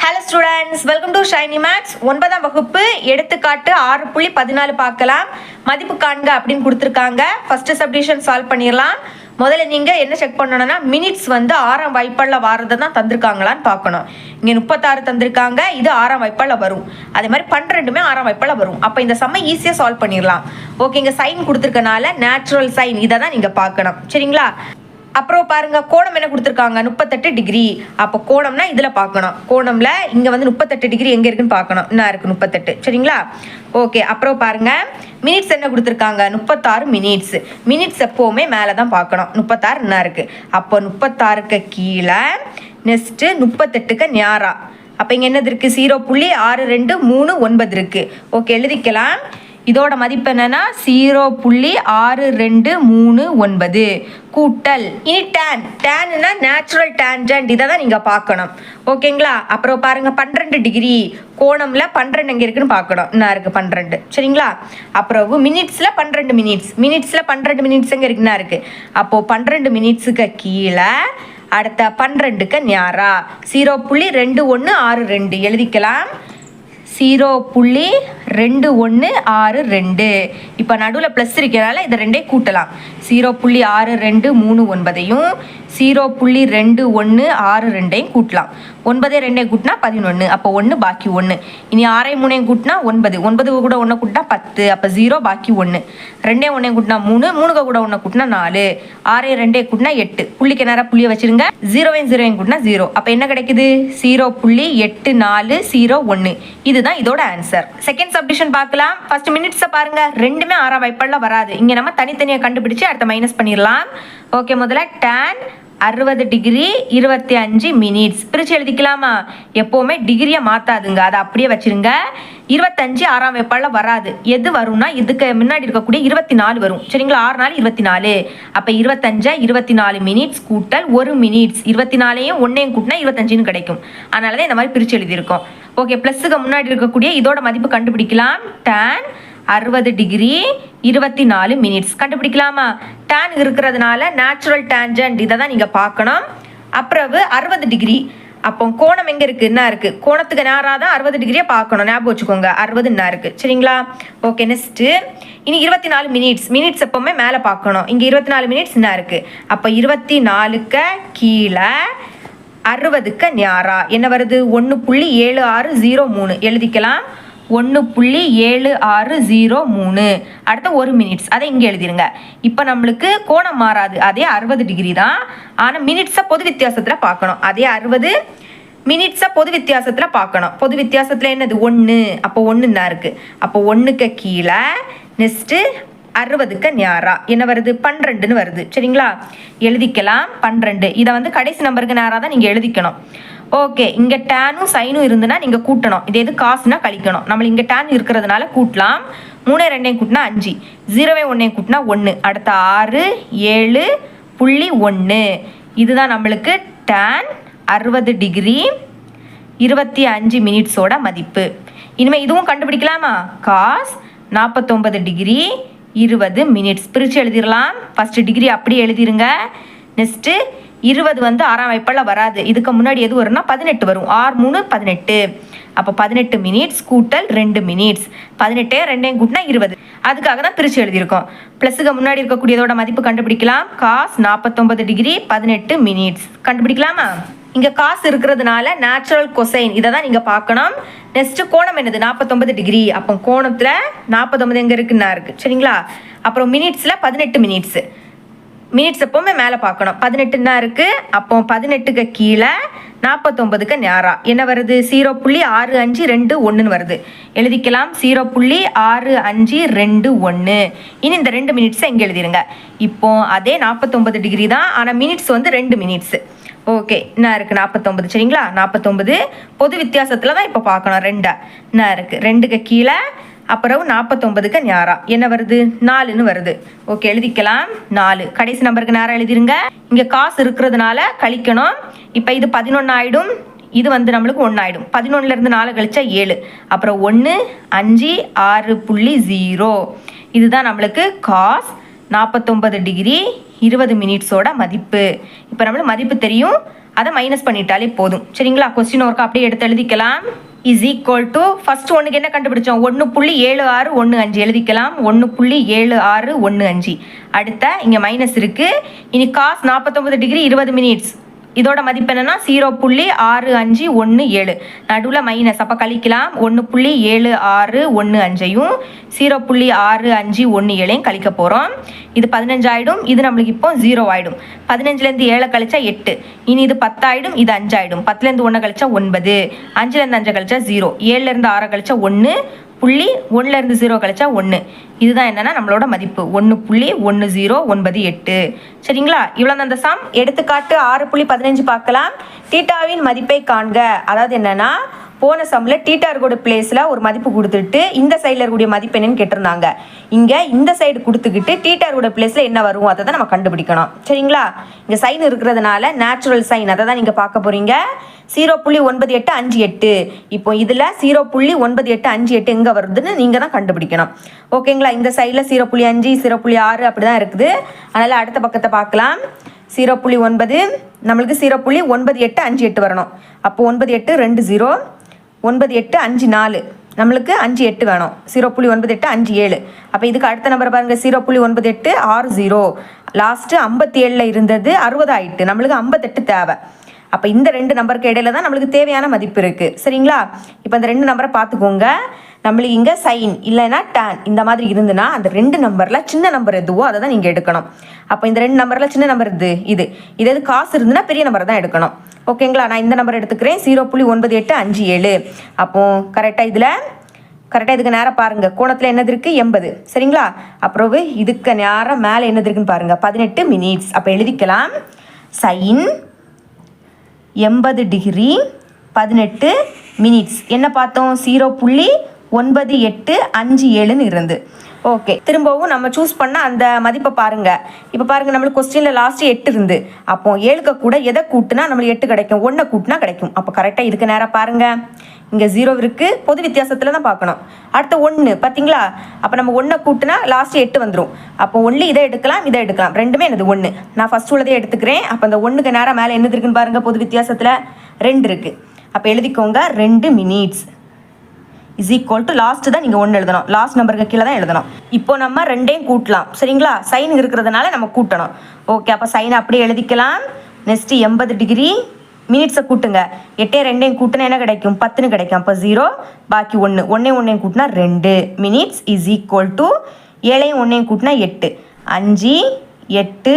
Hello students, welcome to Shiny Maths. 9ஆம் வகுப்பு எடுத்துக்காட்டு 6.14 பார்க்கலாம். மதிப்பு காண்க அப்படின்னு கொடுத்துருக்காங்க. ஃபர்ஸ்ட் சப்டிவிஷன் சால்வ் பண்ணிடலாம். முதல்ல நீங்கள் என்ன செக் பண்ணணும்னா மினிட்ஸ் வந்து 6ஆம் வாய்ப்பாடில் வாரதை தான் தந்திருக்காங்களான்னு பார்க்கணும். இங்கே 36 தந்திருக்காங்க, இது 6ஆம் வாய்ப்பாடில் வரும். அதே மாதிரி 12மே 6ஆம் வாய்ப்பாடில் வரும். அப்போ இந்த சம்மை ஈஸியாக சால்வ் பண்ணிடலாம். ஓகே, இங்கே சைன் கொடுத்துருக்கனால நேச்சுரல் சைன் இதை தான் நீங்கள் பார்க்கணும். சரிங்களா? அப்புறம் பாருங்க, கோணம் என்ன கொடுத்துருக்காங்க, 38 டிகிரி. அப்போ கோணம்னா இதில் பார்க்கணும். கோணம்ல இங்கே வந்து 38 டிகிரி எங்கே இருக்குன்னு பார்க்கணும். என்ன இருக்கு 38. சரிங்களா? ஓகே, அப்புறம் பாருங்க மினிட்ஸ் என்ன கொடுத்துருக்காங்க, 36 மினிட்ஸ். மினிட்ஸ் எப்போவுமே மேலே தான் பார்க்கணும். 36 என்ன இருக்கு. அப்போ 36க்கு கீழே நெக்ஸ்ட்டு 38க்கு நேரா. அப்போ இங்கே என்னது இருக்குது, 0.6239 இருக்கு. ஓகே, எழுதிக்கலாம். இதோட மதிப்பு என்னன்னா 0.6239 கூட்டல். இனி டேன்னா நேச்சுரல் டேன்ஜென்ட், இதை தான் நீங்கள் பார்க்கணும். ஓகேங்களா? அப்புறம் பாருங்க 12 டிகிரி. கோணம்ல 12 எங்கே இருக்குன்னு பார்க்கணும். என்ன இருக்கு 12. சரிங்களா? அப்புறம் மினிட்ஸில் 12 மினிட்ஸ். மினிட்ஸில் 12 மினிட்ஸ் எங்கே இருக்குன்னா இருக்கு. அப்போது 12 மினிட்ஸுக்கு கீழே அடுத்த 12க்கு நேரா 0.2162 எழுதிக்கலாம். 0.2162. இப்போ நடுவில் ப்ளஸ் இருக்கிறனால இதை ரெண்டே கூட்டலாம். 0.6239 0.2162 கூட்டலாம். 9 2 கூட்டினா 11. அப்போ 1 பாக்கி 1. இனி 6 3 கூட்டினா 9. 9 கூட 1 கூட்டினா 10. அப்போ 0 பாக்கி 1. 2 1 கூட்டினா 3. 3 கூட 1 கூட்டினா 4. 6 2 கூட்டினா 8. புள்ளிக்கு நேரம் புள்ளியை வச்சிருங்க. 0 கூட்டினா 0. அப்போ என்ன கிடைக்குது, 0.8401. இதுதான் இதோட ஆன்சர். செகண்ட் சப்டிஷன் பார்க்கலாம். ஃபர்ஸ்ட் மினிட்ஸை பாருங்க, ரெண்டுமே 6ஆம் வாய்ப்பாடில் வராது. இங்கே நம்ம தனித்தனியாக கண்டுபிடிச்சு அடுத்த மைனஸ் பண்ணிடலாம். ஓகே, முதல்ல tan 60 டிகிரி 25 மினிட்ஸ் பிரித்து எழுதிக்கலாமா? எப்போவுமே டிகிரியை மாற்றாதுங்க, அதை அப்படியே வச்சிருங்க. 25 6ஆம் வாய்ப்பாடில் வராது. எது வரும்னா இதுக்கு முன்னாடி இருக்கக்கூடிய 24 வரும். சரிங்களா? 6 4 24. அப்போ 25 24 மினிட்ஸ் கூட்டல் 1 மினிட்ஸ். 24ஐயும் 1ஐயும் கூட்டினா 25ன்னு கிடைக்கும். அதனால தான் இந்த மாதிரி பிரித்து எழுதியிருக்கோம். ஓகே, ப்ளஸுக்கு முன்னாடி இருக்கக்கூடிய இதோட மதிப்பு கண்டுபிடிக்கலாம். tan 60 டிகிரி 24 மினிட்ஸ் கண்டுபிடிக்கலாமா? டேன் இருக்கிறதுனால நேச்சுரல் டேன்ஜென்ட் இதை தான் நீங்கள் பார்க்கணும். அப்புறம் 60 டிகிரி. அப்போ கோணம் எங்கே இருக்குது, என்ன இருக்குது, கோணத்துக்கு நேராக தான் 60 டிகிரியை பார்க்கணும். ஞாபகம் வச்சுக்கோங்க, 60 என்ன இருக்குது. சரிங்களா? ஓகே, நெக்ஸ்ட்டு இனி 24 மினிட்ஸ். மினிட்ஸ் எப்போவுமே மேலே பார்க்கணும். இங்கே 24 மினிட்ஸ் என்ன இருக்குது. அப்போ 24க்கு கீழே 60க்கு நேரா என்ன வருது, 1.7603 எழுதிக்கலாம். 1.7603. அடுத்த 1 மினிட்ஸ், அதை இங்கே எழுதிருங்க. இப்போ நம்மளுக்கு கோணம் மாறாது, அதே 60 டிகிரி தான். ஆனால் மினிட்ஸை பொது வித்தியாசத்தில் பார்க்கணும். அதே 60 மினிட்ஸை பொது வித்தியாசத்தில் பார்க்கணும். பொது வித்தியாசத்தில் என்னது 1. அப்போ 1 தான் இருக்குது. அப்போ 1க்கு கீழே நெக்ஸ்ட்டு 60க்கு நேரா என்ன வருது, 12ன்னு வருது. சரிங்களா? எழுதிக்கலாம் 12. இதை வந்து கடைசி நம்பருக்கு நேராக தான் நீங்கள் எழுதிக்கணும். ஓகே, இங்கே டேனும் சைனும் இருந்துன்னா நீங்கள் கூட்டணும். இது எது காசுனா கழிக்கணும். நம்ம இங்கே டேன் இருக்கிறதுனால கூட்டலாம். 3 2 கூட்டினா 5. 0 1 கூட்டினா 1. அடுத்த 6 7.1. இதுதான் நம்மளுக்கு tan 60 டிகிரி 25 மினிட்ஸோட மதிப்பு. இனிமேல் இதுவும் கண்டுபிடிக்கலாமா? காஸ் 49 டிகிரி 20 மினிட்ஸ் பிரித்து எழுதிடலாம். ஃபஸ்ட்டு டிகிரி அப்படியே எழுதிருங்க. நெக்ஸ்ட்டு 20 வந்து 6ஆம் வாய்ப்பாடில் வராது. இதுக்கு முன்னாடி எது வரும்னா 18 வரும். 6 3 18. அப்போ 18 மினிட்ஸ் கூட்டல் 2 மினிட்ஸ். 18 2 கூட்டினா 20. அதுக்காக தான் பிரித்து எழுதியிருக்கோம். ப்ளஸுக்கு முன்னாடி இருக்கக்கூடியதோட மதிப்பு கண்டுபிடிக்கலாம். காஸ் 49 டிகிரி 18 மினிட்ஸ் கண்டுபிடிக்கலாமா? இங்கே காசு இருக்கிறதுனால நேச்சுரல் கொசைன் இதை தான் நீங்கள் பார்க்கணும். நெக்ஸ்ட்டு கோணம் என்னது, 49 டிகிரி. அப்போ கோணத்தில் 49 எங்கே இருக்குன்னா இருக்குது. சரிங்களா? அப்புறம் மினிட்ஸில் 18 மினிட்ஸ். மினிட்ஸ் எப்போவுமே மேலே பார்க்கணும். 18 தான் இருக்குது. அப்போ 18க்கு கீழே 49க்கு நேரா என்ன வருது, 0.6521 வருது. எழுதிக்கலாம். 0.6521. இனி இந்த 2 மினிட்ஸை இங்கே எழுதிருங்க. இப்போ அதே 49 டிகிரி தான், ஆனால் மினிட்ஸ் வந்து 2 மினிட்ஸு. ஓகே, என்ன இருக்குது 49. சரிங்களா? 49 பொது வித்தியாசத்தில் தான் இப்போ பார்க்கணும். 2 என்ன இருக்குது, 2க்கு கீழே அப்புறம் 49க்கு நேரா என்ன வருது, 4ன்னு வருது. ஓகே, எழுதிக்கலாம் 4. கடைசி நம்பருக்கு நேரம் எழுதிருங்க. இங்கே காசு இருக்கிறதுனால கழிக்கணும். இப்போ இது 11 ஆகிடும். இது வந்து நம்மளுக்கு 1 ஆகிடும். 11லேருந்து 4 கழிச்சா 7. அப்புறம் 1 5 6.0. இதுதான் நம்மளுக்கு காஸ் 49 டிகிரி 20 மினிட்ஸோட மதிப்பு. இப்போ நம்மளுக்கு மதிப்பு தெரியும், அதை மைனஸ் பண்ணிட்டாலே போதும். சரிங்களா? கொஸ்டின் ஒர்க் அப்படியே எடுத்து எழுதிக்கலாம். இஸ் ஈக்குவல் டு ஃபர்ஸ்ட் ஒன்றுக்கு என்ன கண்டுபிடிச்சோம்? 1.7615 எழுதிக்கலாம். 1.7615. அடுத்த இங்கே மைனஸ் இருக்குது. இனி காஸ் 49 டிகிரி 20 மினிட்ஸ், இதோட மதிப்பு என்னன்னா 0.6517. நடுவில் மைனஸ், அப்போ கழிக்கலாம். 1.7615ஐயும் 0.6517ஐயும் கழிக்க போகிறோம். இது 15 ஆகிடும். இது நம்மளுக்கு இப்போ 0 ஆகிடும். 15லேருந்து 7 கழிச்சா 8. இனி இது 10 ஆகிடும். இது 5 ஆகிடும். 10லேருந்து 1 கழிச்சா 9. 5லேருந்து 5 கழிச்சா 0. 7லேருந்து 6 கழிச்சா 1. 1.1லேருந்து 0 கழிச்சா 1. இதுதான் என்னன்னா நம்மளோட மதிப்பு 1.1098. சரிங்களா? இவ்வளோ அந்த சம். எடுத்துக்காட்டு 6.15 பார்க்கலாம். தீட்டாவின் மதிப்பை காண்க. அதாவது என்னன்னா, போன சம்மில் தீட்டா இருக்கக்கூடிய பிளேஸில் ஒரு மதிப்பு கொடுத்துட்டு இந்த சைடில் இருக்கக்கூடிய மதிப்பு என்னன்னு கேட்டிருந்தாங்க. இங்கே இந்த சைடு கொடுத்துக்கிட்டு தீட்டா இருக்கக்கூடிய பிளேஸில் என்ன வரும் அதை தான் நம்ம கண்டுபிடிக்கணும். சரிங்களா? இங்கே சைன் இருக்கிறதுனால நேச்சுரல் சைன் அதை தான் நீங்கள் பார்க்க போகிறீங்க. 0.9858. இப்போ இதில் 0.9858 எங்கே வருதுன்னு நீங்கள் தான் கண்டுபிடிக்கணும். ஓகேங்களா? இந்த சைடில் 0.5 0.6 அப்படி தான் இருக்குது. அதனால் அடுத்த பக்கத்தை பார்க்கலாம். 0.9 நம்மளுக்கு 0.9858 வரணும். அப்போ 98 2 0 9854 நம்மளுக்கு 58 வேணும். 0.9857. அப்போ இதுக்கு அடுத்த நம்பர் பாருங்கள். 0.9860. லாஸ்ட்டு 57ல் இருந்தது 60 ஆகிட்டு. நம்மளுக்கு 58 தேவை. அப்போ இந்த ரெண்டு நம்பருக்கு இடையில தான் நம்மளுக்கு தேவையான மதிப்பு இருக்குது. சரிங்களா? இப்போ அந்த ரெண்டு நம்பரை பார்த்துக்கோங்க. நம்மளுக்கு இங்கே சைன் இல்லைன்னா டேன் இந்த மாதிரி இருந்துன்னா அந்த ரெண்டு நம்பரில் சின்ன நம்பர் எதுவோ அதை தான் நீங்கள் எடுக்கணும். அப்போ இந்த ரெண்டு நம்பரில் சின்ன நம்பர் இது எது காசு இருந்துன்னா பெரிய நம்பரை தான் எடுக்கணும். ஓகேங்களா? நான் இந்த நம்பர் எடுத்துக்கிறேன். 0.9857. அப்போது கரெக்டாக இதுக்கு நேரம் பாருங்கள். கோணத்தில் என்னது இருக்குது? 80. சரிங்களா? அப்புறம் இதுக்கு நேரம் மேலே என்னது இருக்குன்னு பாருங்கள். 18 மினிட்ஸ். அப்போ எழுதிக்கலாம். Sine 80 degree 18 minutes. என்ன பார்த்தோம்? 0.9857ன்னு இருந்து. ஓகே, திரும்பவும் நம்ம சூஸ் பண்ண அந்த மதிப்பை பாருங்கள். இப்போ பாருங்கள், நம்மளுக்கு கொஸ்டினில் லாஸ்ட்டு 8 இருந்து. அப்போ 7க்கு கூட எதை கூட்டினா நம்மளுக்கு 8 கிடைக்கும்? 1 கூட்டினா கிடைக்கும். அப்போ கரெக்டாக இதுக்கு நேரம் பாருங்கள். இங்கே 0 இருக்குது. பொது வித்தியாசத்தில் தான் பார்க்கணும். அடுத்த 1 பார்த்தீங்களா? அப்போ நம்ம 1 கூட்டினா லாஸ்ட்டு 8 வந்துடும். அப்போ ஒன்லி இதை எடுக்கலாம், இதை எடுக்கலாம். ரெண்டுமே என்னது? 1. நான் ஃபஸ்ட் உள்ளதே எடுத்துக்கிறேன். அப்போ அந்த 1க்கு நேரம் மேலே என்னது இருக்குன்னு பாருங்கள். பொது வித்தியாசத்தில் 2 இருக்குது. அப்போ எழுதிக்கோங்க. 2 minutes is equal to last தான் நீங்கள் 1 எழுதணும். லாஸ்ட் நம்பருக்கு கீழே தான் எழுதணும். இப்போ நம்ம ரெண்டையும் கூட்டலாம். சரிங்களா? சைன் இருக்கிறதுனால நம்ம கூட்டணும். ஓகே, அப்போ சைன் அப்படியே எழுதிக்கலாம். நெக்ஸ்ட்டு 80 டிகிரி மினிட்ஸை கூட்டுங்க. 8 2 கூட்டினா என்ன கிடைக்கும்? 10ன்னு கிடைக்கும். அப்போ 0 பாக்கி 1. 1 கூட்டினா 2 மினிட்ஸ் இஸ் ஈக்குவல் டு 7 1 கூட்டினா 8. 5 8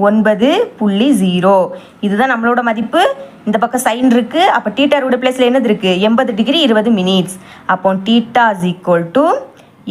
9.0. இதுதான் நம்மளோட மதிப்பு. இந்த பக்கம் சைன் இருக்குது. அப்போ டீட்டாரோட பிளேஸில் என்னது இருக்குது? 80 டிகிரி 20 மினிட்ஸ். அப்போ theta is equal to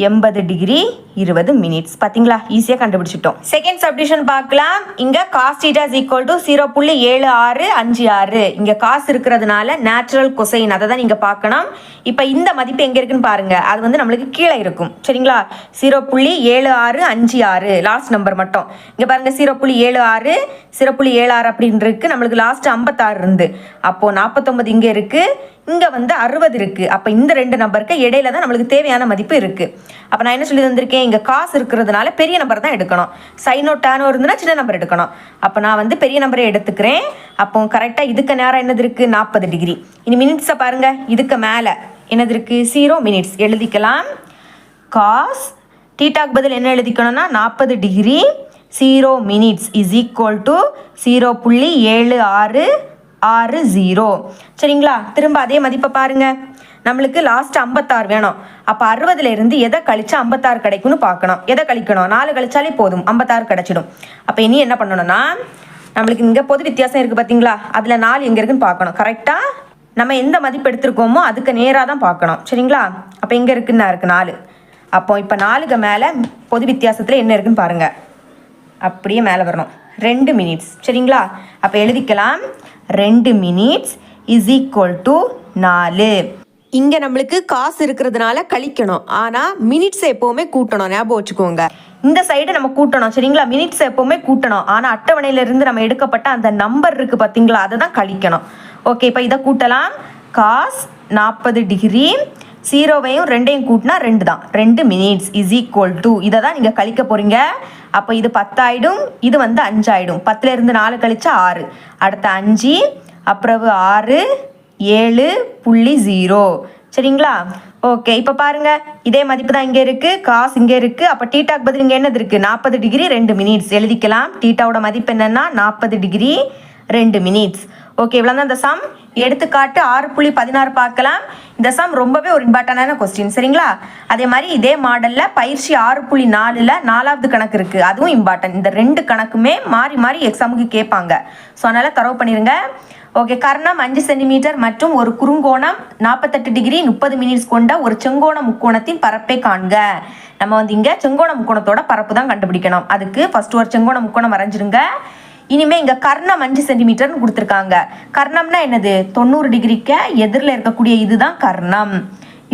80 degree 20 minutes. பார்த்தீங்களா? ஈஸியாக கண்டுபிடிச்சிட்டோம். செகண்ட் சப்டிஷன் பார்க்கலாம். இங்கே cos theta is equal to 0.7656. இங்கே காசு இருக்கிறதுனால நேச்சுரல் கொசைன் அதை தான் நீங்கள் பார்க்கணும். இப்போ இந்த மதிப்பு எங்கே இருக்குன்னு பாருங்கள். அது வந்து நம்மளுக்கு கீழே இருக்கும். சரிங்களா? 0.7656 லாஸ்ட் நம்பர் மட்டும். இங்கே பாருங்கள், 0.76 அப்படின்னு இருக்குது. நம்மளுக்கு லாஸ்ட் 56 இருந்து. அப்போது 49 இங்கே இருக்குது. இங்கே வந்து 60 இருக்குது. அப்போ இந்த ரெண்டு நம்பருக்கு இடையில தான் நம்மளுக்கு தேவையான மதிப்பு இருக்குது. அப்போ நான் என்ன சொல்லி தந்திருக்கேன்? இங்கே காசு இருக்கிறதுனால பெரிய நம்பர் தான் எடுக்கணும். சைனோ டேனோ இருந்துன்னா சின்ன நம்பர் எடுக்கணும். அப்போ நான் வந்து பெரிய நம்பரை எடுத்துக்கிறேன். அப்போ கரெக்டாக இதுக்கு நேரம் என்னது இருக்குது? 40 டிகிரி. இனி மினிட்ஸை பாருங்கள். இதுக்கு மேலே என்னது இருக்குது? 0 மினிட்ஸ் எழுதிக்கலாம். காஸ் தீட்டாக்கு பதில் என்ன எழுதிக்கணும்னா 40 degree 0 minutes is equal to 0.7660. சரிங்களா? திரும்ப அதே மதிப்பை பாருங்கள். நம்மளுக்கு லாஸ்ட் 56 வேணும். அப்போ 60ல் இருந்து எதை கழிச்சா 56 கிடைக்கும்னு பார்க்கணும். எதை கழிக்கணும்? 4 கழிச்சாலே போதும், 56 கிடைச்சிடும். அப்போ இனி என்ன பண்ணணும்னா, நம்மளுக்கு இங்கே பொது வித்தியாசம் இருக்குது பார்த்தீங்களா? அதில் 4 எங்கே இருக்குன்னு பார்க்கணும். கரெக்டாக நம்ம எந்த மதிப்பு எடுத்திருக்கோமோ அதுக்கு நேராக தான் பார்க்கணும். சரிங்களா? அப்போ எங்கே இருக்குன்னா இருக்குது 4. அப்போ இப்போ 4க்கு மேலே பொது வித்தியாசத்தில் என்ன இருக்குன்னு பாருங்கள். அப்படியே மேலே வரணும். 2 மினிட்ஸ். சரிங்களா? அப்போ எழுதிக்கலாம். 2 மினிட்ஸ் இஸ் ஈக்குவல் டு 4. இங்கே நம்மளுக்கு காசு இருக்கிறதுனால கழிக்கணும். ஆனால் மினிட்ஸை எப்போவுமே கூட்டணும். ஞாபகம் வச்சுக்கோங்க. இந்த சைடு நம்ம கூட்டணும். சரிங்களா? மினிட்ஸை எப்போவுமே கூட்டணும். ஆனால் அட்டவணையிலிருந்து நம்ம எடுக்கப்பட்ட அந்த நம்பர் இருக்குது பார்த்தீங்களா? அதை தான் கழிக்கணும். ஓகே, இப்போ இதை கூட்டலாம். காஸ் 40 டிகிரி 0வையும் 2ஐயும் கூட்டினா 2 தான். 2 மினிட்ஸ் இஸ் ஈக்குவல் டு இதை தான் நீங்கள் கழிக்க போகிறீங்க. அப்போ இது 10 ஆயிடும், இது வந்து 5 ஆயிடும். 10ல இருந்து 4 கழிச்சா 6, அடுத்து 5, அப்புறம் 6, 7.0. சரிங்களா? ஓகே, இப்போ பாருங்க இதே மதிப்பு தான் இங்கே இருக்கு, காஸ் இங்கே இருக்கு. அப்போ டீட்டாக்கு பதில் இங்கே என்னது இருக்கு? 40 டிகிரி 2 மினிட்ஸ் எழுதிக்கலாம். டீட்டாவோட மதிப்பு என்னன்னா 40 டிகிரி 2 மினிட்ஸ். ஓகே, இவ்வளோ தான் இந்த சம். எடுத்துக்காட்டு 6.16 பார்க்கலாம். இந்த சம் ரொம்பவே ஒரு இம்பார்ட்டண்டான கொஸ்டின். சரிங்களா? அதே மாதிரி இதே மாடலில் பயிற்சி 6.4ல் 4வது கணக்கு இருக்குது, அதுவும் இம்பார்ட்டன்ட். இந்த 2 கணக்குமே மாறி மாறி எக்ஸாமுக்கு கேட்பாங்க. ஸோ அதனால் தரவு பண்ணிடுங்க. ஓகே, கர்ணம் 5 சென்டிமீட்டர் மற்றும் ஒரு குறுங்கோணம் 48 டிகிரி 30 மினிட்ஸ் கொண்ட ஒரு செங்கோண முக்கோணத்தின் பரப்பை காண்க. நம்ம வந்து இங்கே செங்கோண முக்கோணத்தோட பரப்பு தான் கண்டுபிடிக்கணும். அதுக்கு ஃபர்ஸ்ட் ஒரு செங்கோண முக்கோணம் வரைஞ்சிருங்க. இனிமே இங்க கர்ணம் 5 சென்டிமீட்டர்னு கொடுத்துருக்காங்க. கர்ணம்னா என்னது? 90 டிகிரிக்கு எதிரில் இருக்கக்கூடிய இதுதான் கர்ணம்.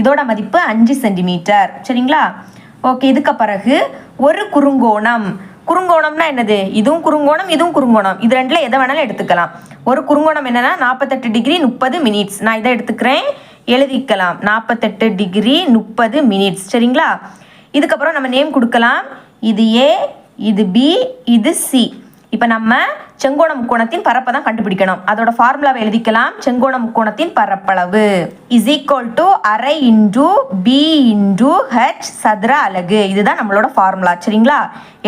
இதோட மதிப்பு 5 சென்டிமீட்டர். சரிங்களா? ஓகே, இதுக்கு பிறகு ஒரு குறுங்கோணம். குறுங்கோணம்னா என்னது? இதுவும் குறுங்கோணம், இதுவும் குறுங்கோணம். இது ரெண்டுல எதை வேணாலும் எடுத்துக்கலாம். ஒரு குறுங்கோணம் என்னன்னா 48 டிகிரி 30 மினிட்ஸ். நான் இதை எடுத்துக்கிறேன், எழுதிக்கலாம். 48 டிகிரி 30 மினிட்ஸ். சரிங்களா? இதுக்கப்புறம் நம்ம நேம் கொடுக்கலாம். இது ஏ, இது பி, இது சி. இப்போ நம்ம செங்கோண முக்கோணத்தின் பரப்பை தான் கண்டுபிடிக்கணும். அதோட ஃபார்முலாவை எழுதிக்கலாம். செங்கோண முக்கோணத்தின் பரப்பளவு இஸ் ஈக்குவல் டு அரை இன்டு பி இன்டு ஹெச் சதுர அலகு. இதுதான் நம்மளோட ஃபார்முலா. சரிங்களா?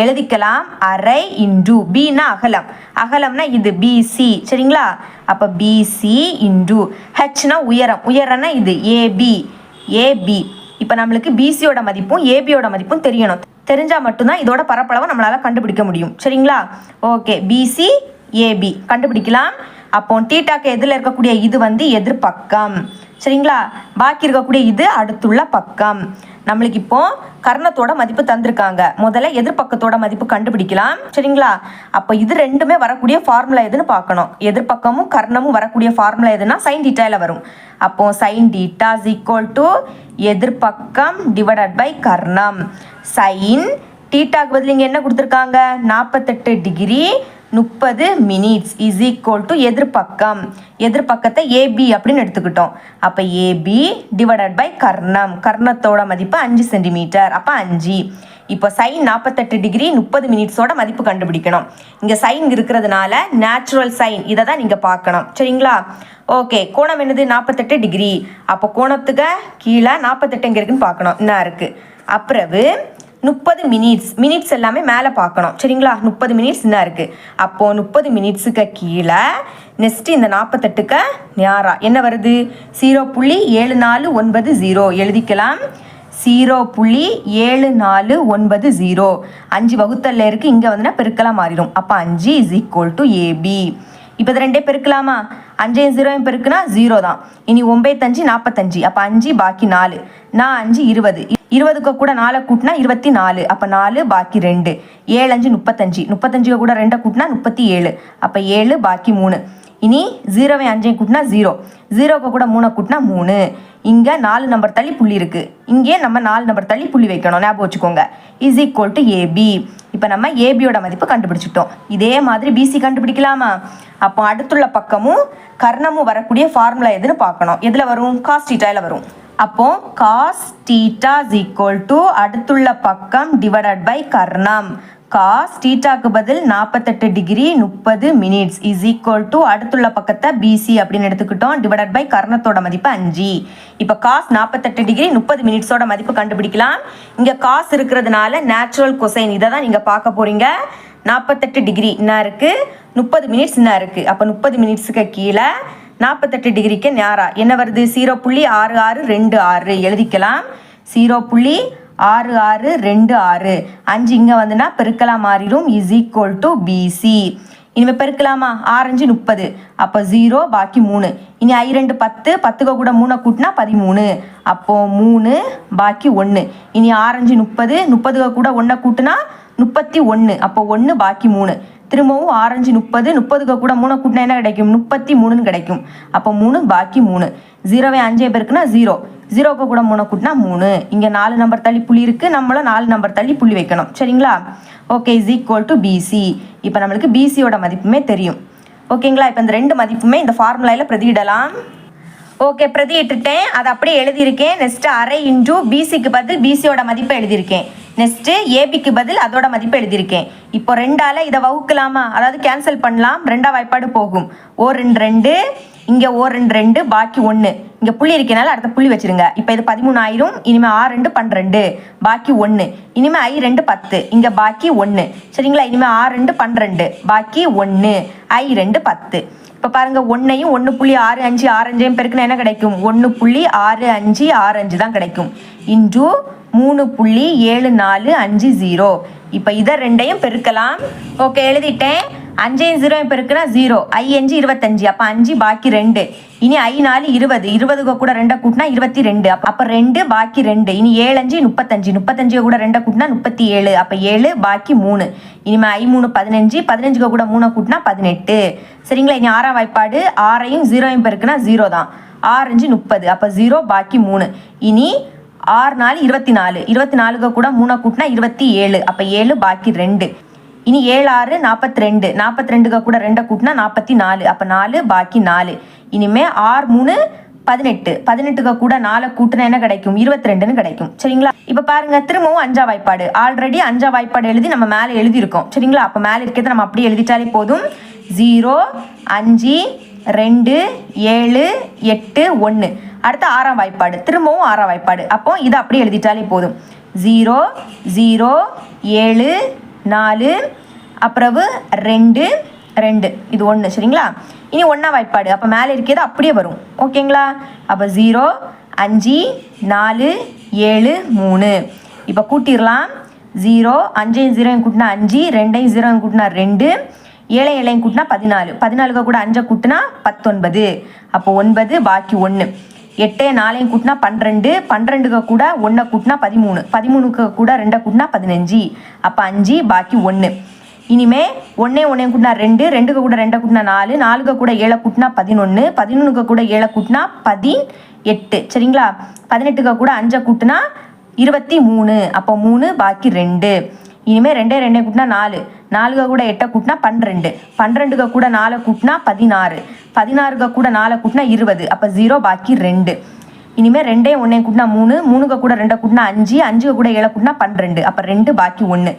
எழுதிக்கலாம். அரை இன்டு பின்னா அகலம், அகலம்னா இது பிசி. சரிங்களா? அப்போ பிசி இன்டு ஹெச்னா உயரம், உயரம்னா இது ஏபி, ஏபி. இப்போ நம்மளுக்கு பிசியோட மதிப்பும் ஏபியோட மதிப்பும் தெரியணும். தெரிஞ்சால் மட்டும்தான் இதோட பரப்பளவை நம்மளால் கண்டுபிடிக்க முடியும். சரிங்களா? ஓகே, பிசி ஏபி கண்டுபிடிக்கலாம். அப்போ டீட்டாக்கு எதில் இருக்கக்கூடிய இது வந்து எதிர்பக்கம். சரிங்களா? பாக்கி இருக்கக்கூடிய இது அடுத்துள்ள பக்கம். நம்மளுக்கு இப்போ கர்ணத்தோட மதிப்பு தந்திருக்காங்க. முதல்ல எதிர்பக்கத்தோட மதிப்பு கண்டுபிடிக்கலாம். சரிங்களா? அப்போ இது ரெண்டுமே வரக்கூடிய ஃபார்முலா எதுன்னு பார்க்கணும். எதிர்பக்கமும் கர்ணமும் வரக்கூடிய ஃபார்முலா எதுனா சைன் டீட்டால வரும். அப்போ sine theta is equal to எதிர்பக்கம் டிவைடட் பை கர்ணம். சைன் டீட்டாக்கு பதில் இங்கே என்ன கொடுத்துருக்காங்க? 48 degree 30 minutes is equal to எதிர்பக்கம். எதிர்பக்கத்தை ஏபி அப்படின்னு எடுத்துக்கிட்டோம். அப்போ ஏபி டிவைடட் பை கர்ணம். கர்ணத்தோட மதிப்பு 5 சென்டிமீட்டர். அப்போ 5. இப்போ சைன் 48 டிகிரி 30 மினிட்ஸோட மதிப்பு கண்டுபிடிக்கணும். இங்கே சைன் இருக்கிறதுனால நேச்சுரல் சைன் இதை தான் நீங்கள் பார்க்கணும். சரிங்களா? ஓகே, கோணம் என்னது? 48 டிகிரி. அப்போ கோணத்துக்கு கீழே 48 எங்கே இருக்குன்னு பார்க்கணும். என்ன இருக்குது? அப்புறவு 30 மினிட்ஸ், மினிட்ஸ் எல்லாமே மேலே பார்க்கணும். சரிங்களா? 30 மினிட்ஸ் என்ன இருக்குது? அப்போது 30 மினிட்ஸுக்கு கீழே நெக்ஸ்ட்டு இந்த 48க்கு நேரா என்ன வருது? 0.7490 எழுதிக்கலாம். 0.7490. 5 வகுத்தல்ல இருக்குது, இங்கே வந்துன்னா பெருக்கலாம் மாறிடும். அப்போ 5 இஸ் ஈக்குவல் டு ஏபி. இப்போ இது ரெண்டே பெருக்கலாமா? 5 0 பெருக்குனா 0 தான். இனி 9 5 45. அப்போ 5 பாக்கி 4, 5 20. 20க்கு கூட 4 கூட்டினா 24. அப்போ 4 பாக்கி 2, 7 5 35. 35க்கு கூட 2 கூட்டினா 37. அப்போ 7 பாக்கி 3. இனி 0 5 கூட்டினா 0, 0க்கு கூட 3 கூட்டினா 3. இங்கே 4 நம்பர் தள்ளி புள்ளி இருக்குது. இங்கே நம்ம 4 நம்பர் தள்ளி புள்ளி வைக்கணும். ஞாபகம் வச்சுக்கோங்க. Is equal to AB. இப்போ நம்ம ஏபியோட மதிப்பு கண்டுபிடிச்சிட்டோம். இதே மாதிரி பிசி கண்டுபிடிக்கலாமா? அப்போ அடுத்துள்ள பக்கமும் கர்ணமும் வரக்கூடிய ஃபார்முலா எதுன்னு பார்க்கணும். எதில் வரும்? காஸ் டீட்டாவில் வரும். அப்போ cos theta is equal to அடுத்துள்ள பக்கம் டிவைடட் பை கர்ணம். காஸ் டீட்டாக்கு பதில் 48 degree 30 minutes is equal to அடுத்துள்ள பக்கத்தை பிசி அப்படின்னு எடுத்துக்கிட்டோம். டிவைடட் பை கர்ணத்தோட மதிப்பு 5. இப்போ காஸ் 48 டிகிரி 30 மினிட்ஸோட மதிப்பு கண்டுபிடிக்கலாம். இங்கே காஸ் இருக்கிறதுனால நேச்சுரல் கொசைன் இதை தான் நீங்கள் பார்க்க போகிறீங்க. 48 டிகிரி என்ன இருக்குது? 30 மினிட்ஸ் என்ன இருக்குது? அப்போ 30 மினிட்ஸுக்கு கீழே 48 டிகிரிக்கு நேராக என்ன வருது? 0.6626 எழுதிக்கலாம். 0.6626. 5 இங்கே வந்துன்னா பெருக்கலாம் மாறிடும். Is equal to BC. இனிமேல் பெருக்கலாமா? 6 5 30. அப்போ 0 பாக்கி 3. இனி I 2 10, 10க்கு கூட 3 கூட்டினா 13. அப்போது 3 பாக்கி 1. இனி 6 5 30, 30க்கு கூட 1 கூட்டினா 31. அப்போ 1 பாக்கி 3. திரும்பவும் 6 5 30, 30க்கு கூட 3 கூட்டினா என்ன கிடைக்கும்? 33 கிடைக்கும். அப்போ 3 பாக்கி 3. 0 5 பேருக்குன்னா 0, 0க்கு கூட 3 கூட்டினா 3. இங்கே 4 நம்பர் தள்ளி புள்ளி இருக்குது, நம்மளும் 4 நம்பர் தள்ளி புள்ளி வைக்கணும். சரிங்களா? Okay, is equal to BC. இப்போ நம்மளுக்கு பிசியோட மதிப்புமே தெரியும். ஓகேங்களா? இப்போ இந்த 2 மதிப்புமே இந்த ஃபார்முலாவில் பிரதியிடலாம். ஓகே, பிரதியிட்டுட்டேன். அதை அப்படியே எழுதியிருக்கேன். நெக்ஸ்ட்டு அரை இன்டு பிசிக்கு பதில் பிசியோட மதிப்பை எழுதியிருக்கேன். நெக்ஸ்ட்டு ஏபிக்கு பதில் அதோட மதிப்பு எழுதியிருக்கேன். இப்போ 2ஆல் இதை வகுக்கலாமா, அதாவது கேன்சல் பண்ணலாம். 2ஆம் வாய்ப்பாடு போகும். ஓ 2 2, இங்கே ஓ 2 2, பாக்கி 1. இங்கே புள்ளி இருக்கனால அடுத்த புள்ளி வச்சுருங்க. இப்போ இது 13 ஆயிரும். இனிமேல் ஆ 2 12, பாக்கி 1. இனிமேல் ஐ 2 10, இங்கே பாக்கி 1. சரிங்களா? இனிமேல் ஆ 2 12, பாக்கி 1, ஐ 2 10. இப்போ பாருங்கள், 1ஐயும் 1.65 பெருக்குன்னா என்ன கிடைக்கும்? 1.6565 தான் கிடைக்கும். இன்டூ 3.7450. இப்போ இதை 2ஐயும் பெருக்கலாம். ஓகே, எழுதிட்டேன். 5ஐயும் 0ஐயும் பெருக்குனா 0, ஐ 5 25, அப்போ 5 பாக்கி 2. இனி ஐ 4 20, 20 கூட 2 கூட்டினா 22, அப்போ 2 பாக்கி 2. இனி 7 5 35, 35 கூட 2 கூட்டினா 37, அப்போ 7 பாக்கி 3. இனிமேல் ஐ 3 15, 15 கூட 3 கூட்டினா 18. சரிங்களா? இனி 6ஆம் வாய்ப்பாடு, 6ஐயும் 0ஐயும் பெருக்குனா 0 தான். 6 5 30, அப்போ 0 பாக்கி 3. இனி 6 4 24, 24 கூட 3 கூட்டினா 27, அப்போ 7 பாக்கி 2. இனி 7 6 42, 42 கூட 2 கூட்டினா 44, அப்போ 4 பாக்கி 4. இனிமே 6 3 18, 18 கூட 4 கூட்டினா என்ன கிடைக்கும்? 22ன்னு கிடைக்கும். சரிங்களா? இப்போ பாருங்க, திரும்பவும் 5ஆம் வாய்ப்பாடு. ஆல்ரெடி 5ஆம் வாய்ப்பாடு எழுதி நம்ம மேலே எழுதியிருக்கோம். சரிங்களா? அப்போ மேலே இருக்கிறத நம்ம அப்படியே எழுதிட்டாலே போதும். 0 5 2 7 8 1. அடுத்து 6ஆம் வாய்ப்பாடு, திரும்பவும் 6ஆம் வாய்ப்பாடு. அப்போ இதை அப்படியே எழுதிட்டாலே போதும். 0 0 7 4, அப்புறம் 2 2, இது 1. சரிங்களா? இனி 1ஆம் வாய்ப்பாடு. அப்போ மேலே இருக்கிறது அப்படியே வரும். ஓகேங்களா? அப்போ 0 5 4 7 3. இப்போ கூட்டிடலாம். 0 5ஐயும் 0ஐயும் கூட்டினா 5, 2ஐயும் 0ஐயும் கூட்டினா 2, 7 7ஐயும் கூட்டினா 14, 14 கூட 5 கூட்டினா 19, அப்போ 9 பாக்கி 1. 8 4ஐயும் கூட்டினா 12, 12 கூட 1 கூட்டினா 13, 13 கூட 2 கூட்டினா 15, அப்போ 5 பாக்கி 1. இனிமே 1 1 கூட்டினா 2, 2 கூட 2 கூட்டினா 4, 4 கூட 7 கூட்டினா 11, 11 கூட 7 கூட்டினா 18. சரிங்களா? 18 கூட 5 கூட்டினா 23, அப்போ 3 பாக்கி 2. இனிமேல் 2 2 கூட்டினா 4, 4 கூட 8 கூட்டினா 12, 12 கூட 4 கூட்டினா 16, 16 கூட 4 கூட்டினா 20, அப்போ 0 பாக்கி 2. இனிமேல் 2 1 கூட்டினா 3, 3 கூட 2 கூட்டினா 5, 5 கூட 7 கூட்டினா 12, அப்போ 2 பாக்கி 1.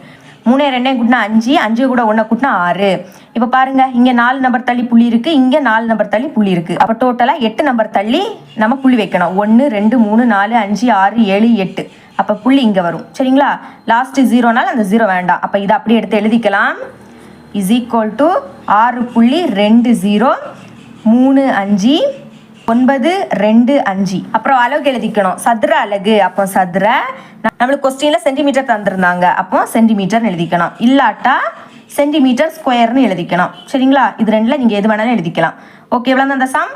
3 2 கூட்டினா 5, 5 கூட 1 கூட்டினா 6. இப்போ பாருங்க, இங்கே 4 நம்பர் தள்ளி புள்ளி இருக்கு, இங்கே 4 நம்பர் தள்ளி புள்ளி இருக்கு. அப்போ டோட்டலாக 8 நம்பர் தள்ளி நம்ம புள்ளி வைக்கணும். 1 2 3 4 5 6 7 8, அப்போ புள்ளி இங்கே வரும். சரிங்களா? லாஸ்ட் 0னால அந்த 0 வேண்டாம். அப்போ இதை அப்படியே எடுத்து எழுதிக்கலாம். Is equal to 6.20 3 5 9 2 5. அப்புறம் அலகு எழுதிக்கணும். சதுர அலகு. அப்போ சதுர, நம்மளுக்கு கொஸ்டினில் சென்டிமீட்டர் தந்திருந்தாங்க, அப்போ சென்டிமீட்டர் எழுதிக்கணும். இல்லாட்டா சென்டிமீட்டர் ஸ்கொயர்னு எழுதிக்கணும். சரிங்களா? இது ரெண்டில் நீங்கள் எது வேணாலும் எழுதிக்கலாம். ஓகே, இவ்வளோ தான் அந்த சம்.